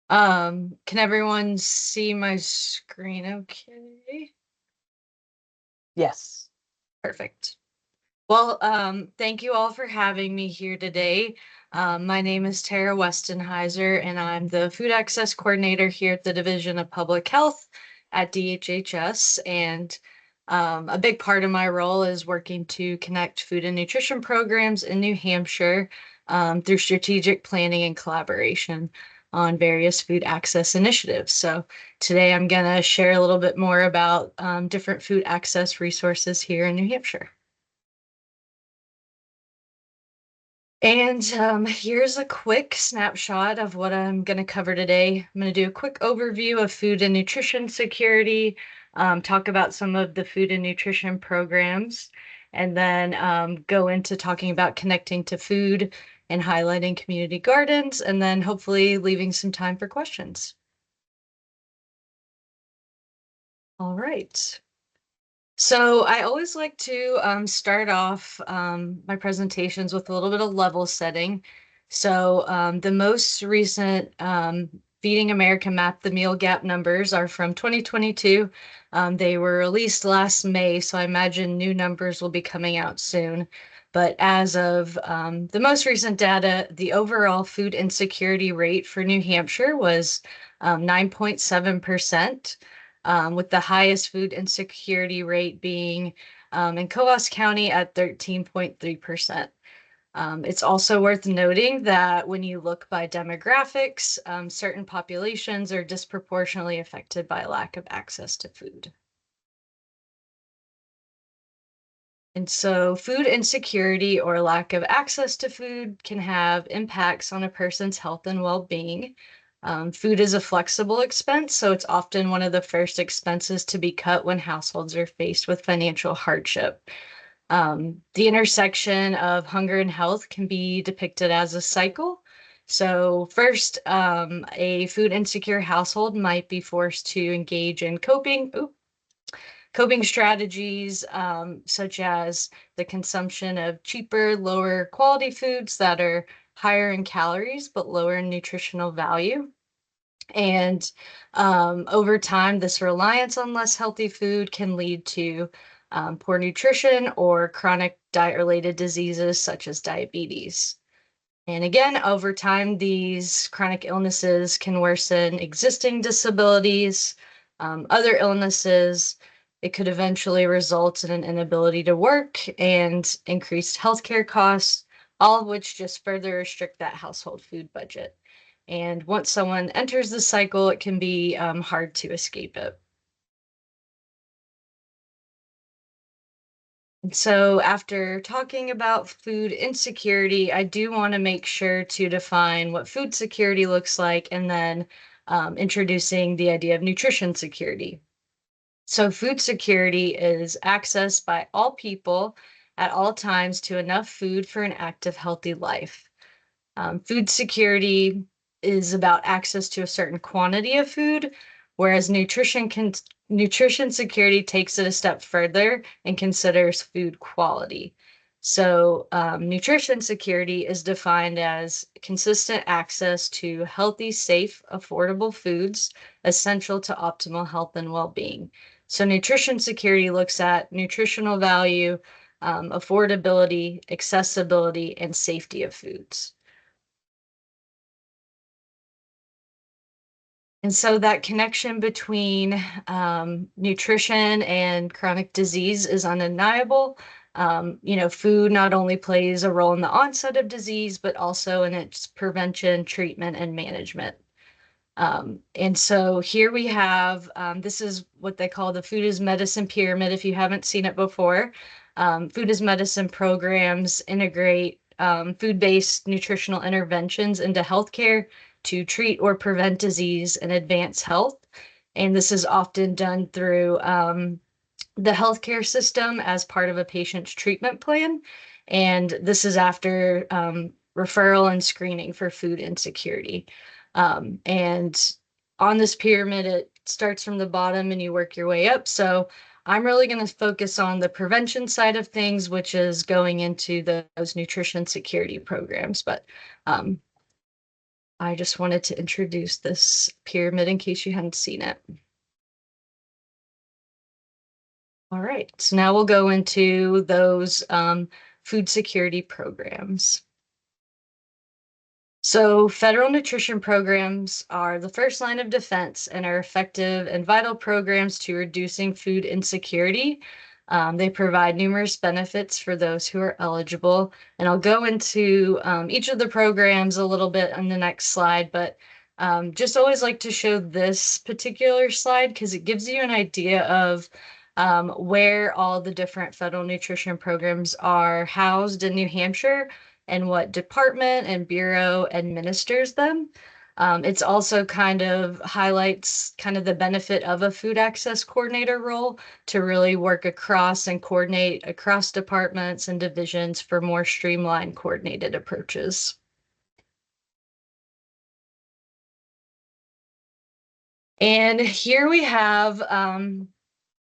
Can everyone see my screen okay? Yes. Perfect. Well, thank you all for having me here today. My name is Tara Westenhiser, and I'm the Food Access Coordinator here at the Division of Public Health at DHHS. And a big part of my role is working to connect food and nutrition programs in New Hampshire through strategic planning and collaboration on various food access initiatives. So today I'm going to share a little bit more about different food access resources here in New Hampshire. And here's a quick snapshot of what I'm going to cover today. I'm going to do a quick overview of food and nutrition security, talk about some of the food and nutrition programs, and then go into talking about connecting to food and highlighting community gardens, and then hopefully leaving some time for questions. All right. So I always like to start off my presentations with a little bit of level setting. So the most recent Feeding America Map the Meal Gap numbers are from 2022. They were released last May, so I imagine new numbers will be coming out soon. But as of the most recent data, the overall food insecurity rate for New Hampshire was 9.7%. With the highest food insecurity rate being in Coos County at 13.3%. It's also worth noting that when you look by demographics, certain populations are disproportionately affected by lack of access to food. And so food insecurity or lack of access to food can have impacts on a person's health and well-being. Food is a flexible expense, so it's often one of the first expenses to be cut when households are faced with financial hardship. The intersection of hunger and health can be depicted as a cycle. So first, a food insecure household might be forced to engage in coping strategies such as the consumption of cheaper, lower quality foods that are higher in calories but lower in nutritional value. And over time, this reliance on less healthy food can lead to poor nutrition or chronic diet-related diseases such as diabetes. And again, over time, these chronic illnesses can worsen existing disabilities, other illnesses. It could eventually result in an inability to work and increased healthcare costs, all of which just further restrict that household food budget. And once someone enters the cycle, it can be hard to escape it. And so after talking about food insecurity, I do want to make sure to define what food security looks like and then introducing the idea of nutrition security. So food security is access by all people at all times to enough food for an active, healthy life. Food security is about access to a certain quantity of food, whereas nutrition security takes it a step further and considers food quality. So nutrition security is defined as consistent access to healthy, safe, affordable foods essential to optimal health and well-being. So nutrition security looks at nutritional value, affordability, accessibility, and safety of foods. And so that connection between nutrition and chronic disease is undeniable. Food not only plays a role in the onset of disease, but also in its prevention, treatment, and management. And so here we have, this is what they call the food is medicine pyramid, if you haven't seen it before. Food is medicine programs integrate food-based nutritional interventions into healthcare to treat or prevent disease and advance health. And this is often done through the healthcare system as part of a patient's treatment plan. And this is after referral and screening for food insecurity. And on this pyramid, it starts from the bottom and you work your way up. So I'm really going to focus on the prevention side of things, which is going into those nutrition security programs. But I just wanted to introduce this pyramid in case you hadn't seen it. All right, so now we'll go into those food security programs. So, federal nutrition programs are the first line of defense and are effective and vital programs to reducing food insecurity. They provide numerous benefits for those who are eligible. And I'll go into each of the programs a little bit on the next slide, but just always like to show this particular slide because it gives you an idea of where all the different federal nutrition programs are housed in New Hampshire and what department and bureau administers them. It's also kind of highlights kind of the benefit of a food access coordinator role to really work across and coordinate across departments and divisions for more streamlined coordinated approaches. And here we have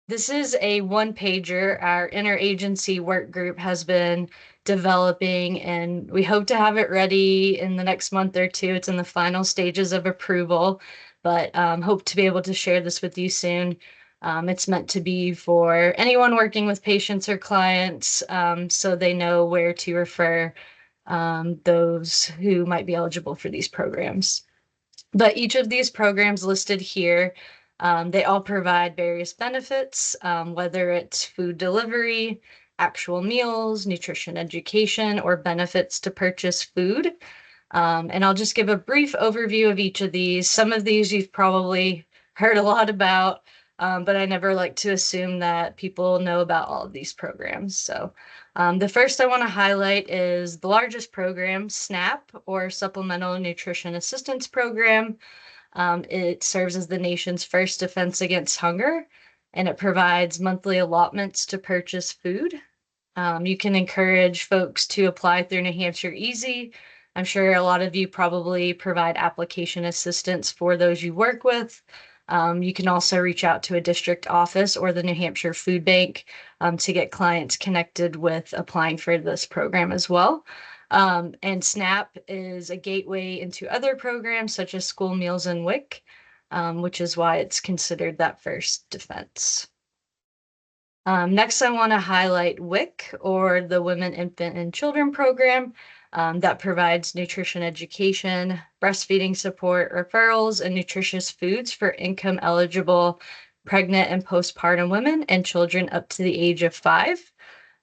this is a one-pager our interagency work group has been developing, and we hope to have it ready in the next month or two. It's in the final stages of approval, but hope to be able to share this with you soon. It's meant to be for anyone working with patients or clients, so they know where to refer those who might be eligible for these programs. But each of these programs listed here, they all provide various benefits, whether it's food delivery, actual meals, nutrition education, or benefits to purchase food. And I'll just give a brief overview of each of these. Some of these you've probably heard a lot about, but I never like to assume that people know about all of these programs. So the first I want to highlight is the largest program, SNAP, or Supplemental Nutrition Assistance Program. It serves as the nation's first defense against hunger, and it provides monthly allotments to purchase food. You can encourage folks to apply through New Hampshire Easy. I'm sure a lot of you probably provide application assistance for those you work with. You can also reach out to a district office or the New Hampshire Food Bank to get clients connected with applying for this program as well. And SNAP is a gateway into other programs such as school meals and WIC, which is why it's considered that first defense. Next, I want to highlight WIC, or the Women, Infant, and Children Program, that provides nutrition education, breastfeeding support, referrals, and nutritious foods for income-eligible pregnant and postpartum women and children up to the age of 5.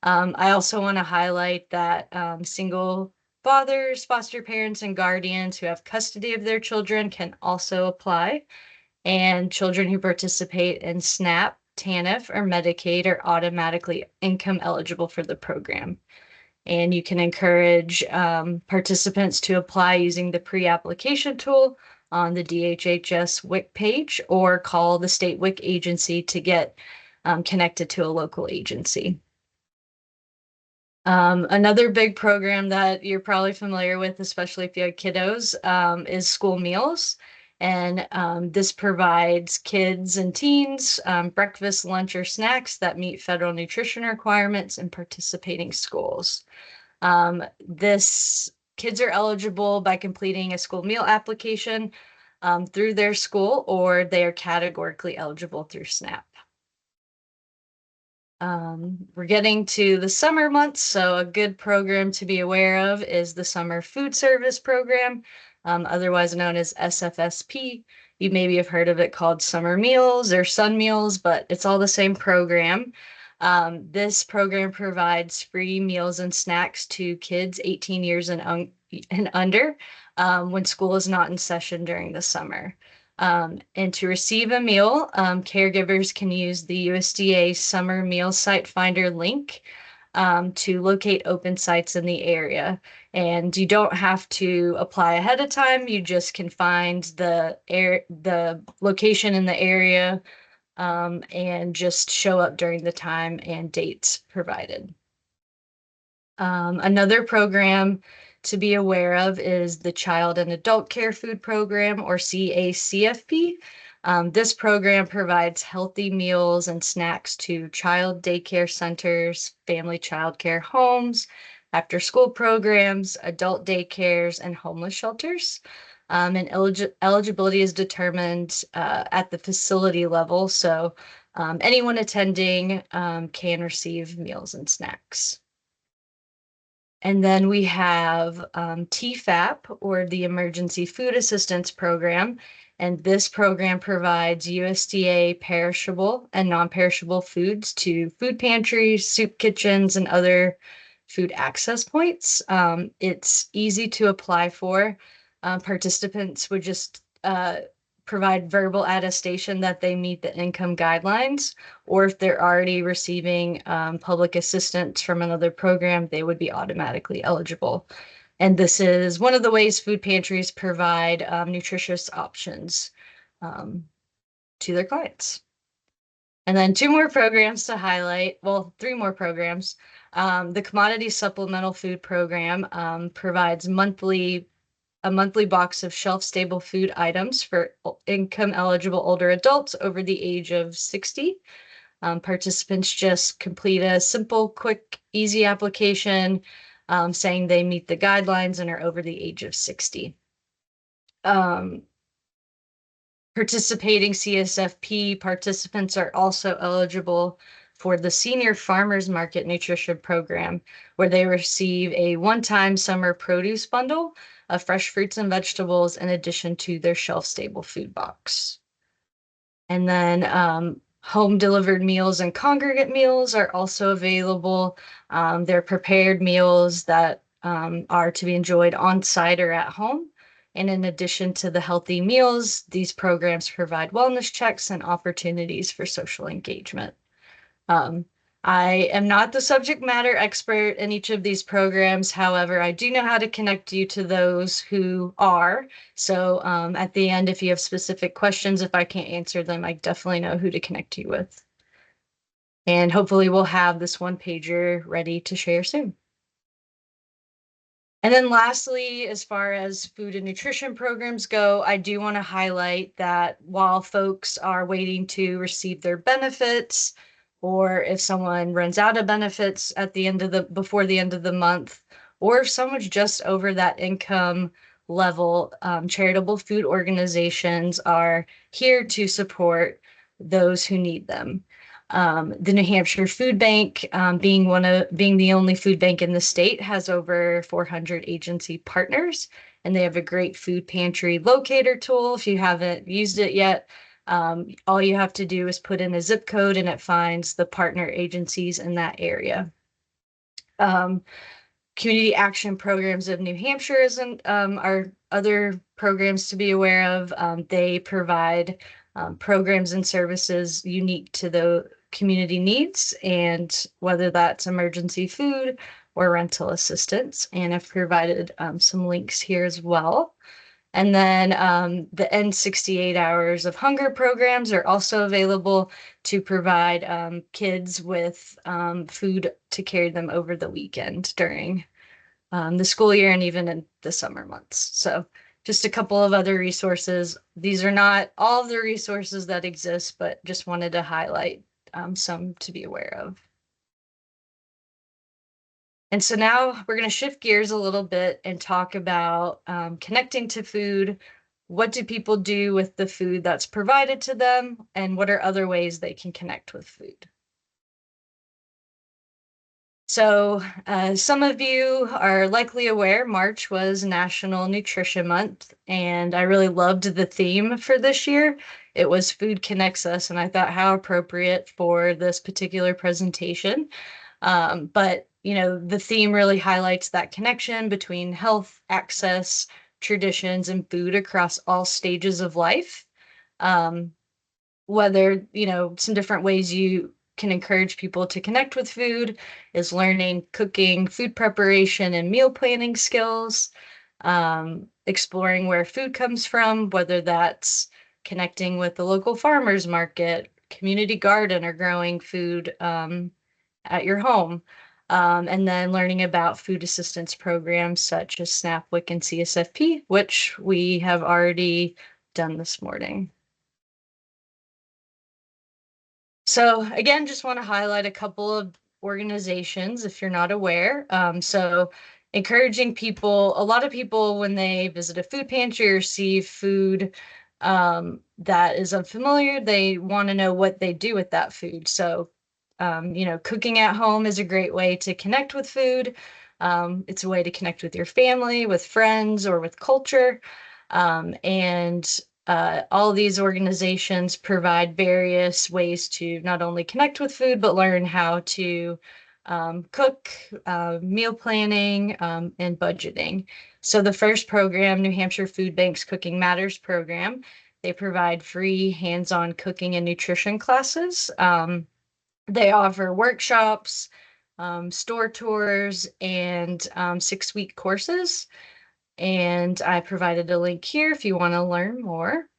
I also want to highlight that single fathers, foster parents, and guardians who have custody of their children can also apply, and children who participate in SNAP, TANF, or Medicaid are automatically income eligible for the program. And you can encourage participants to apply using the pre-application tool on the DHHS WIC page, or call the state WIC agency to get connected to a local agency. Another big program that you're probably familiar with, especially if you have kiddos, is school meals. And this provides kids and teens breakfast, lunch, or snacks that meet federal nutrition requirements in participating schools. Kids are eligible by completing a school meal application through their school, or they are categorically eligible through SNAP. We're getting to the summer months, so a good program to be aware of is the Summer Food Service Program, otherwise known as SFSP. You maybe have heard of it called Summer Meals or Sun Meals, but it's all the same program. This program provides free meals and snacks to kids 18 years and under when school is not in session during the summer. And to receive a meal, caregivers can use the USDA Summer Meal Site Finder link to locate open sites in the area. And you don't have to apply ahead of time. You just can find the location in the area and just show up during the time and dates provided. Another program to be aware of is the Child and Adult Care Food Program, or CACFP. This program provides healthy meals and snacks to child daycare centers, family child care homes, after-school programs, adult daycares, and homeless shelters. And eligibility is determined at the facility level, so anyone attending can receive meals and snacks. And then we have TFAP, or the Emergency Food Assistance Program. And this program provides USDA perishable and non-perishable foods to food pantries, soup kitchens, and other food access points. It's easy to apply for. Participants would just provide verbal attestation that they meet the income guidelines, or if they're already receiving public assistance from another program, they would be automatically eligible. And this is one of the ways food pantries provide nutritious options to their clients. And then two more programs to highlight, well, three more programs. The Commodity Supplemental Food Program provides a monthly box of shelf-stable food items for income-eligible older adults over the age of 60. Participants just complete a simple, quick, easy application saying they meet the guidelines and are over the age of 60. Participating CSFP participants are also eligible for the Senior Farmers Market Nutrition Program, where they receive a one-time summer produce bundle of fresh fruits and vegetables in addition to their shelf-stable food box. And then home-delivered meals and congregate meals are also available. They're prepared meals that are to be enjoyed on-site or at home. And in addition to the healthy meals, these programs provide wellness checks and opportunities for social engagement. I am not the subject matter expert in each of these programs. However, I do know how to connect you to those who are. So at the end, if you have specific questions, if I can't answer them, I definitely know who to connect you with. And hopefully we'll have this one pager ready to share soon. And then lastly, as far as food and nutrition programs go, I do want to highlight that while folks are waiting to receive their benefits, or if someone runs out of benefits at the end of before the end of the month, or if someone's just over that income level, charitable food organizations are here to support those who need them. The New Hampshire Food Bank, being the only food bank in the state, has over 400 agency partners, and they have a great food pantry locator tool. If you haven't used it yet, all you have to do is put in a zip code and it finds the partner agencies in that area. Community action programs of New Hampshire are other programs to be aware of. They provide programs and services unique to the community needs, and whether that's emergency food or rental assistance. And I've provided some links here as well. And then the End 68 Hours of Hunger programs are also available to provide kids with food to carry them over the weekend during the school year and even in the summer months. So just a couple of other resources. These are not all of the resources that exist, but just wanted to highlight some to be aware of. And so now we're going to shift gears a little bit and talk about connecting to food. What do people do with the food that's provided to them, and what are other ways they can connect with food? So some of you are likely aware March was National Nutrition Month, and I really loved the theme for this year. It was Food Connects Us, and I thought how appropriate for this particular presentation. But the theme really highlights that connection between health, access, traditions, and food across all stages of life. Whether, some different ways you can encourage people to connect with food is learning cooking, food preparation, and meal planning skills, exploring where food comes from, whether that's connecting with the local farmers market, community garden, or growing food at your home. And then learning about food assistance programs such as SNAP, WIC, and CSFP, which we have already done this morning. So again, just want to highlight a couple of organizations if you're not aware. So encouraging people, a lot of people when they visit a food pantry or see food that is unfamiliar, they want to know what they do with that food. So, cooking at home is a great way to connect with food. It's a way to connect with your family, with friends, or with culture. And all these organizations provide various ways to not only connect with food, but learn how to cook, meal planning, and budgeting. So the first program, New Hampshire Food Bank's Cooking Matters program, they provide free hands-on cooking and nutrition classes. They offer workshops, store tours, and 6-week courses. And I provided a link here if you want to learn more.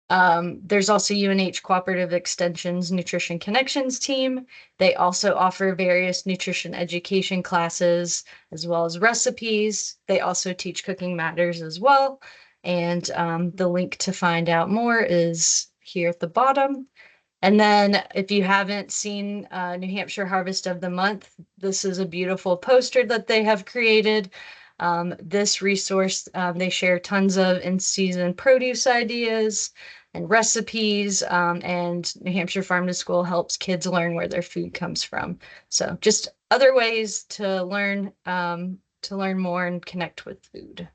There's also UNH Cooperative Extension's Nutrition Connections team. They also offer various nutrition education classes as well as recipes. They also teach Cooking Matters as well. And the link to find out more is here at the bottom. And then if you haven't seen New Hampshire Harvest of the Month, this is a beautiful poster that they have created. This resource, they share tons of in-season produce ideas and recipes, and New Hampshire Farm to School helps kids learn where their food comes from. So just other ways to learn more and connect with food.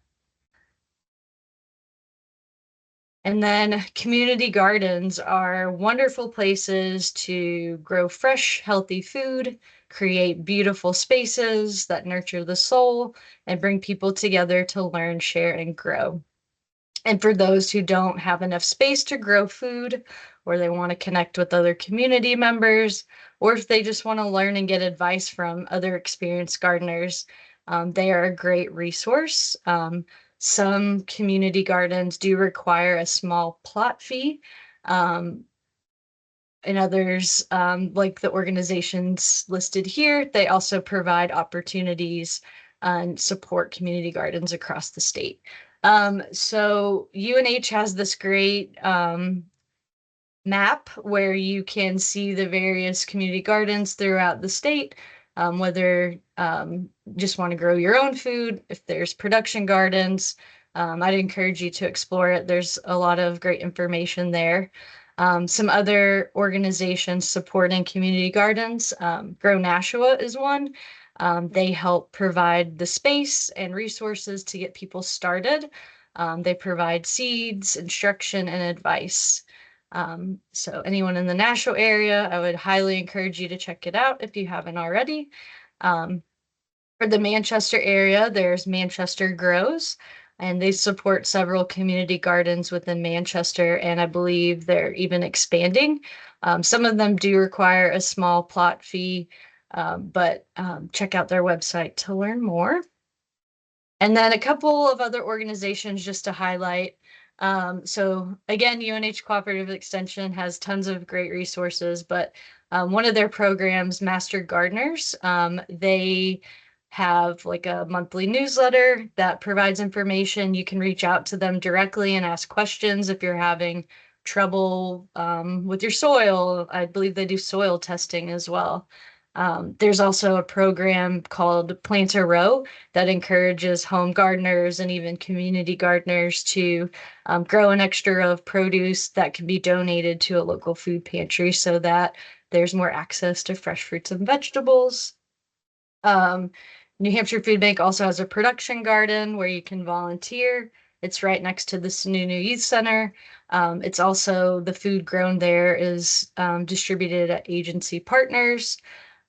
And then community gardens are wonderful places to grow fresh, healthy food, create beautiful spaces that nurture the soul, and bring people together to learn, share, and grow. And for those who don't have enough space to grow food, or they want to connect with other community members, or if they just want to learn and get advice from other experienced gardeners, they are a great resource. Some community gardens do require a small plot fee. And others, like the organizations listed here, they also provide opportunities and support community gardens across the state. So UNH has this great map where you can see the various community gardens throughout the state, whether just want to grow your own food, if there's production gardens. I'd encourage you to explore it. There's a lot of great information there. Some other organizations supporting community gardens, Grow Nashua is one. They help provide the space and resources to get people started. They provide seeds, instruction, and advice. So anyone in the Nashua area, I would highly encourage you to check it out if you haven't already. For the Manchester area, there's Manchester Grows, and they support several community gardens within Manchester, and I believe they're even expanding. Some of them do require a small plot fee, but check out their website to learn more. And then a couple of other organizations just to highlight. So again, UNH Cooperative Extension has tons of great resources, but one of their programs, Master Gardeners, they have like a monthly newsletter that provides information. You can reach out to them directly and ask questions if you're having trouble with your soil. I believe they do soil testing as well. There's also a program called Plant a Row that encourages home gardeners and even community gardeners to grow an extra row of produce that can be donated to a local food pantry so that there's more access to fresh fruits and vegetables. New Hampshire Food Bank also has a production garden where you can volunteer. It's right next to the Sununu Youth Center. It's also the food grown there is distributed at agency partners.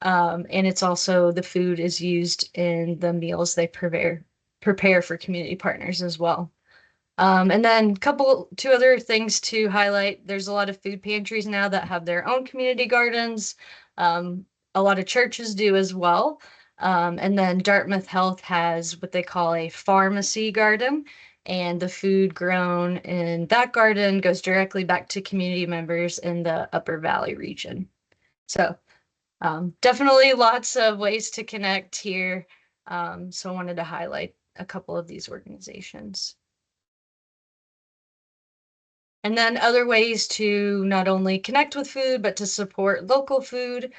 And it's also the food is used in the meals they prepare for community partners as well. And then two other things to highlight. There's a lot of food pantries now that have their own community gardens. A lot of churches do as well. And then Dartmouth Health has what they call a pharmacy garden, and the food grown in that garden goes directly back to community members in the Upper Valley region. So definitely lots of ways to connect here. So I wanted to highlight a couple of these organizations. And then other ways to not only connect with food, but to support local food.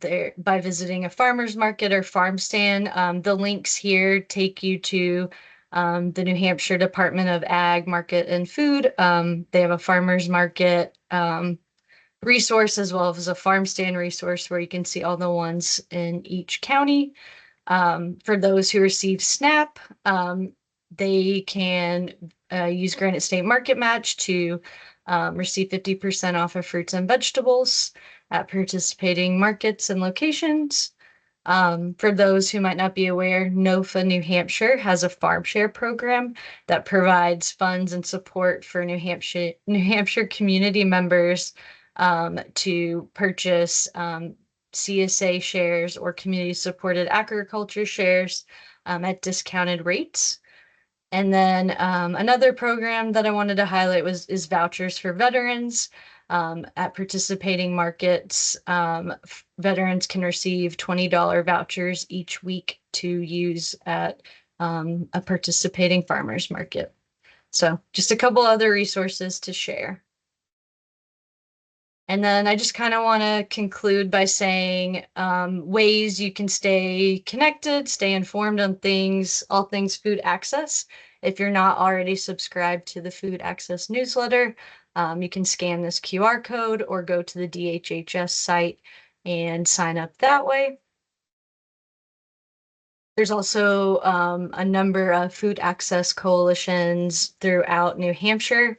there by visiting a farmer's market or farm stand. The links here take you to the New Hampshire Department of Ag, Market and Food. They have a farmer's market resource as well as a farm stand resource where you can see all the ones in each county. For those who receive SNAP, they can use Granite State Market Match to receive 50% off of fruits and vegetables at participating markets and locations. For those who might not be aware, NOFA New Hampshire has a farm share program that provides funds and support for New Hampshire community members to purchase CSA shares or community supported agriculture shares at discounted rates. And then another program that I wanted to highlight is vouchers for veterans. At participating markets, veterans can receive $20 vouchers each week to use at a participating farmers market. So just a couple other resources to share. And then I just kind of want to conclude by saying ways you can stay connected, stay informed on all things food access. If you're not already subscribed to the Food Access newsletter, you can scan this QR code or go to the DHHS site and sign up that way. There's also a number of food access coalitions throughout New Hampshire.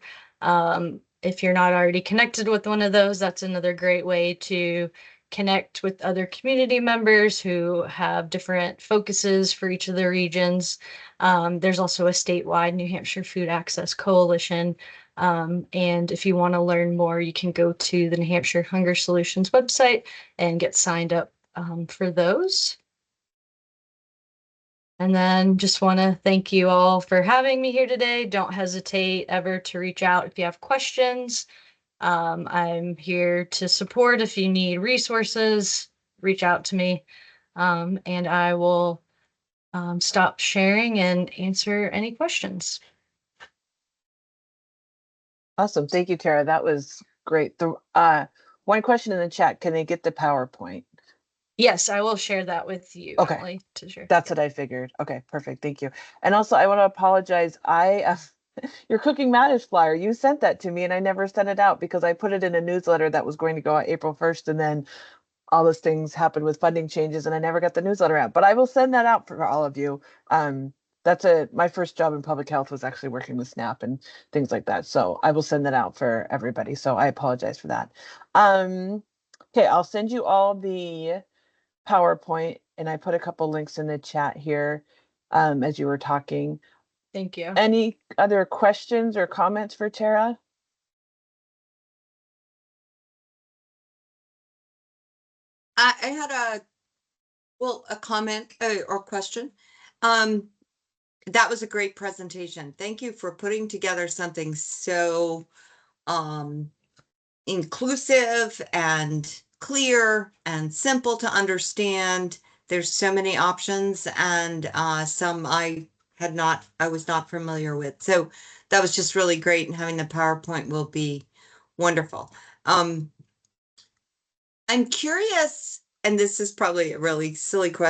If you're not already connected with one of those, that's another great way to connect with other community members who have different focuses for each of the regions. There's also a statewide New Hampshire Food Access Coalition. And if you want to learn more, you can go to the New Hampshire Hunger Solutions website and get signed up for those. And then just want to thank you all for having me here today. Don't hesitate ever to reach out if you have questions. I'm here to support. If you need resources, reach out to me. And I will stop sharing and answer any questions. Awesome. Thank you, Tara. That was great. The one question in the chat, can they get the PowerPoint? Yes, I will share that with you. Okay. Emily, to share. That's what I figured. Okay, perfect. Thank you. And also, I want to apologize. Your Cooking Matters flyer, you sent that to me and I never sent it out because I put it in a newsletter that was going to go out April 1st. And then all those things happened with funding changes and I never got the newsletter out. But I will send that out for all of you. My first job in public health was actually working with SNAP and things like that. So I will send that out for everybody. So I apologize for that. Okay, I'll send you all the PowerPoint and I put a couple links in the chat here as you were talking. Thank you. Any other questions or comments for Tara? I had a comment or question. That was a great presentation. Thank you for putting together something so inclusive and clear and simple to understand. There's so many options and some I was not familiar with. So that was just really great, and having the PowerPoint will be wonderful. I'm curious, and this is probably a really silly question.